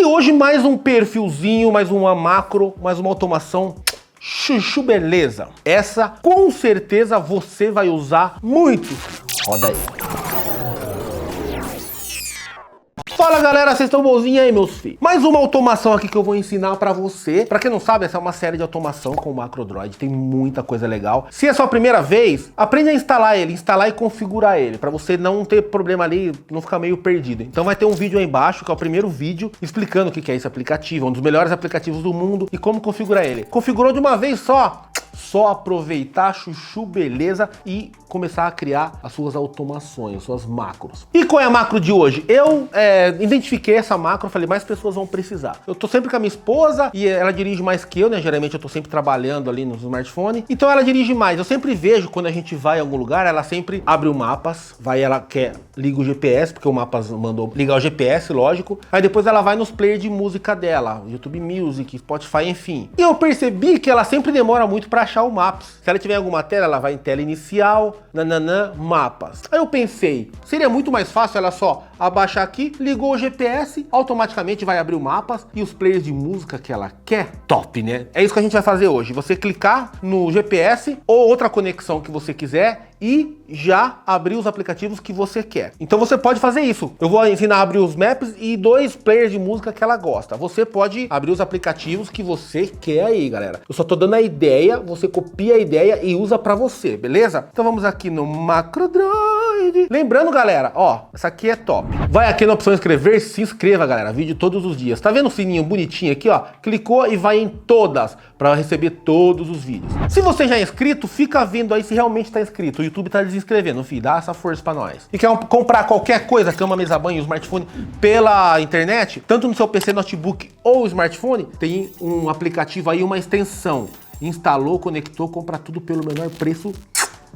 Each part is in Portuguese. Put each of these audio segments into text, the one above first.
hoje mais um perfilzinho, mais uma macro, mais uma automação. Chuchu beleza. Essa com certeza você vai usar muito. Roda aí. Fala galera, vocês estão bonzinhos aí, meus filhos? Mais uma automação aqui que eu vou ensinar pra você. Pra quem não sabe, essa é uma série de automação com o MacroDroid, tem muita coisa legal. Se é a sua primeira vez, aprende a instalar e configurar ele, pra você não ter problema ali, não ficar meio perdido. Então vai ter um vídeo aí embaixo, que é o primeiro vídeo, explicando o que é esse aplicativo, um dos melhores aplicativos do mundo e como configurar ele. Configurou de uma vez só aproveitar, chuchu beleza, e começar a criar as suas automações, suas macros. E qual é a macro de hoje? Eu identifiquei essa macro, falei, mais pessoas vão precisar. Eu tô sempre com a minha esposa e ela dirige mais que eu, né? Geralmente eu tô sempre trabalhando ali no smartphone, então ela dirige mais. Eu sempre vejo, quando a gente vai em algum lugar, ela sempre abre o Mapas, ela liga o GPS, porque o Mapas mandou ligar o GPS, lógico. Aí depois ela vai nos players de música dela, YouTube Music, Spotify, enfim. E eu percebi que ela sempre demora muito pra achar o Maps. Se ela tiver em alguma tela, ela vai em tela inicial, Mapas. Aí eu pensei, seria muito mais fácil ela só abaixar aqui, ligou o GPS, automaticamente vai abrir o Mapas e os players de música que ela quer. Top, né? É isso que a gente vai fazer hoje. Você clicar no GPS ou outra conexão que você quiser e já abrir os aplicativos que você quer. Então você pode fazer isso. Eu vou ensinar a abrir os maps e 2 players de música que ela gosta. Você pode abrir os aplicativos que você quer aí, galera. Eu só tô dando a ideia, você copia a ideia e usa pra você, beleza? Então vamos aqui no MacroDroid. Lembrando, galera, ó, essa aqui é top. Vai aqui na opção inscrever, se inscreva, galera. Vídeo todos os dias. Tá vendo o sininho bonitinho aqui, ó? Clicou e vai em todas para receber todos os vídeos. Se você já é inscrito, fica vendo aí se realmente tá inscrito. O YouTube tá desinscrevendo, filho. Dá essa força pra nós. E quer comprar qualquer coisa, cama, mesa, banho, smartphone, pela internet, tanto no seu PC, notebook ou smartphone, tem um aplicativo aí, uma extensão. Instalou, conectou, compra tudo pelo menor preço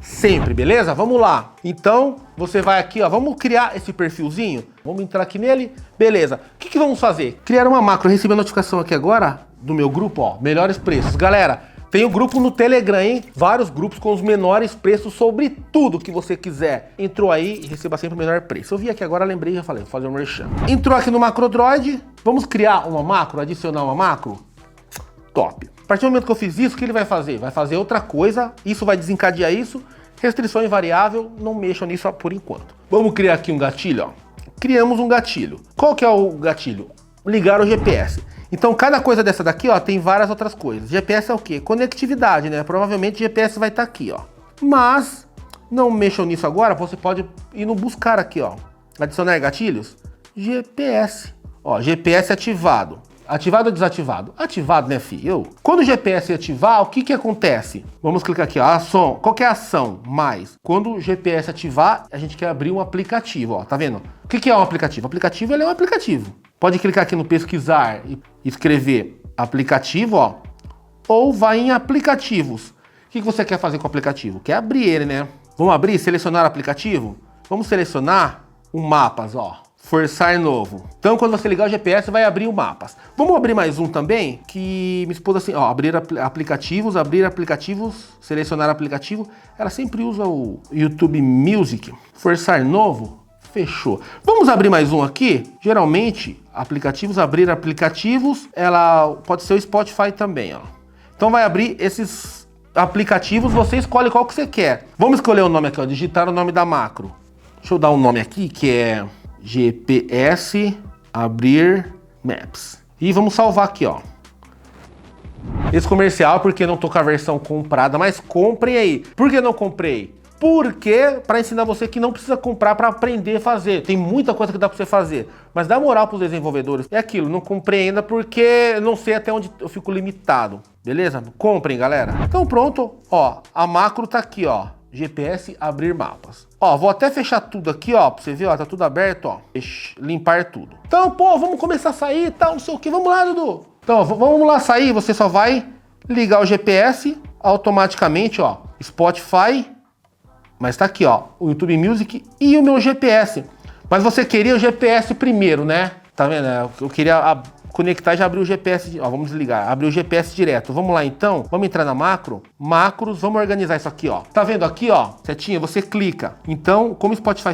sempre, beleza? Vamos lá. Então, você vai aqui, ó, vamos criar esse perfilzinho. Vamos entrar aqui nele. Beleza. O que vamos fazer? Criar uma macro. Eu recebi a notificação aqui agora do meu grupo, ó, melhores preços. Galera, tem o grupo no Telegram, hein? Vários grupos com os menores preços sobre tudo que você quiser. Entrou aí e receba sempre o menor preço. Eu vi aqui agora, lembrei, já falei, vou fazer um merchan. Entrou aqui no MacroDroid. Vamos criar uma macro, adicionar uma macro? Top. A partir do momento que eu fiz isso, o que ele vai fazer? Vai fazer outra coisa, isso vai desencadear isso. Restrição invariável, não mexam nisso por enquanto. Vamos criar aqui um gatilho, ó. Criamos um gatilho. Qual que é o gatilho? Ligar o GPS. Então cada coisa dessa daqui, ó, tem várias outras coisas. GPS é o quê? Conectividade, né? Provavelmente GPS vai estar aqui, ó. Mas não mexam nisso agora, você pode ir no buscar aqui, ó. Adicionar gatilhos. GPS. Ó, GPS ativado. Ativado ou desativado? Ativado, né, filho? Quando o GPS ativar, o que acontece? Vamos clicar aqui, ó, ação. Qual que é a ação? Mais. Quando o GPS ativar, a gente quer abrir um aplicativo, ó, tá vendo? O que é um aplicativo? O aplicativo, ele é um aplicativo. Pode clicar aqui no pesquisar e escrever aplicativo, ó, ou vai em aplicativos. O que você quer fazer com o aplicativo? Quer abrir ele, né? Vamos abrir, selecionar aplicativo? Vamos selecionar o Mapas, ó. Forçar novo. Então, quando você ligar o GPS, vai abrir o Mapas. Vamos abrir mais um também, que minha esposa assim, ó, abrir aplicativos, selecionar aplicativo. Ela sempre usa o YouTube Music. Forçar novo, fechou. Vamos abrir mais um aqui. Geralmente, abrir aplicativos, ela pode ser o Spotify também, ó. Então vai abrir esses aplicativos, você escolhe qual que você quer. Vamos escolher o nome aqui, ó, digitar o nome da macro. Deixa eu dar um nome aqui, que é GPS abrir Maps. E vamos salvar aqui, ó. Esse comercial, porque não tô com a versão comprada, mas comprem aí. Por que não comprei? Porque para ensinar você que não precisa comprar para aprender a fazer. Tem muita coisa que dá para você fazer. Mas dá moral para os desenvolvedores. É aquilo, não comprei ainda porque não sei até onde eu fico limitado. Beleza? Comprem, galera. Então pronto, ó. A macro tá aqui, ó. GPS abrir mapas. Ó, vou até fechar tudo aqui, ó, pra você ver, ó, tá tudo aberto, ó. Limpar tudo. Então, pô, vamos começar a sair e tal, não sei o que. Vamos lá, Dudu. Então, vamos lá sair, você só vai ligar o GPS automaticamente, ó. Spotify, mas tá aqui, ó, o YouTube Music e o meu GPS. Mas você queria o GPS primeiro, né? Tá vendo? Eu queria conectar e já abrir o GPS, ó, vamos desligar, abrir o GPS direto. Vamos lá então, vamos entrar na macro, macros, vamos organizar isso aqui, ó. Tá vendo aqui, ó, setinha, você clica. Então, como o Spotify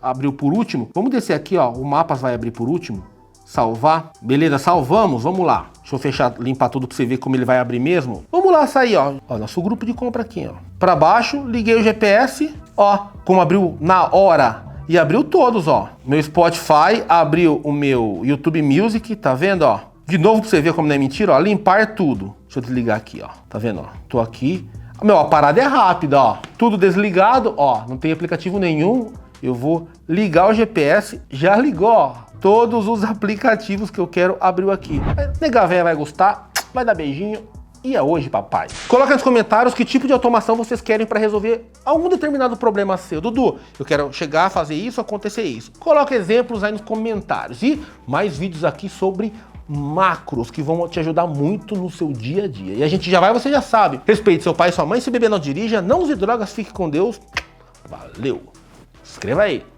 abriu por último, vamos descer aqui, ó, o Mapas vai abrir por último. Salvar. Beleza, salvamos. Vamos lá. Deixa eu fechar, limpar tudo pra você ver como ele vai abrir mesmo. Vamos lá sair, ó. Ó, nosso grupo de compra aqui, ó. Pra baixo, liguei o GPS. Ó, como abriu na hora. E abriu todos, ó. Meu Spotify, abriu o meu YouTube Music, tá vendo, ó? De novo pra você ver como não é mentira, ó. Limpar tudo. Deixa eu desligar aqui, ó. Tá vendo, ó? Tô aqui. Meu, a parada é rápida, ó. Tudo desligado, ó. Não tem aplicativo nenhum. Eu vou ligar o GPS. Já ligou, ó. Todos os aplicativos que eu quero abriu aqui. Nega véia vai gostar. Vai dar beijinho. E é hoje, papai. Coloca nos comentários que tipo de automação vocês querem para resolver algum determinado problema seu. Dudu, eu quero chegar a fazer isso, acontecer isso. Coloca exemplos aí nos comentários. E mais vídeos aqui sobre macros que vão te ajudar muito no seu dia a dia. E a gente já vai, você já sabe. Respeite seu pai e sua mãe. Se beber, não dirija. Não use drogas. Fique com Deus. Valeu. Se inscreva aí.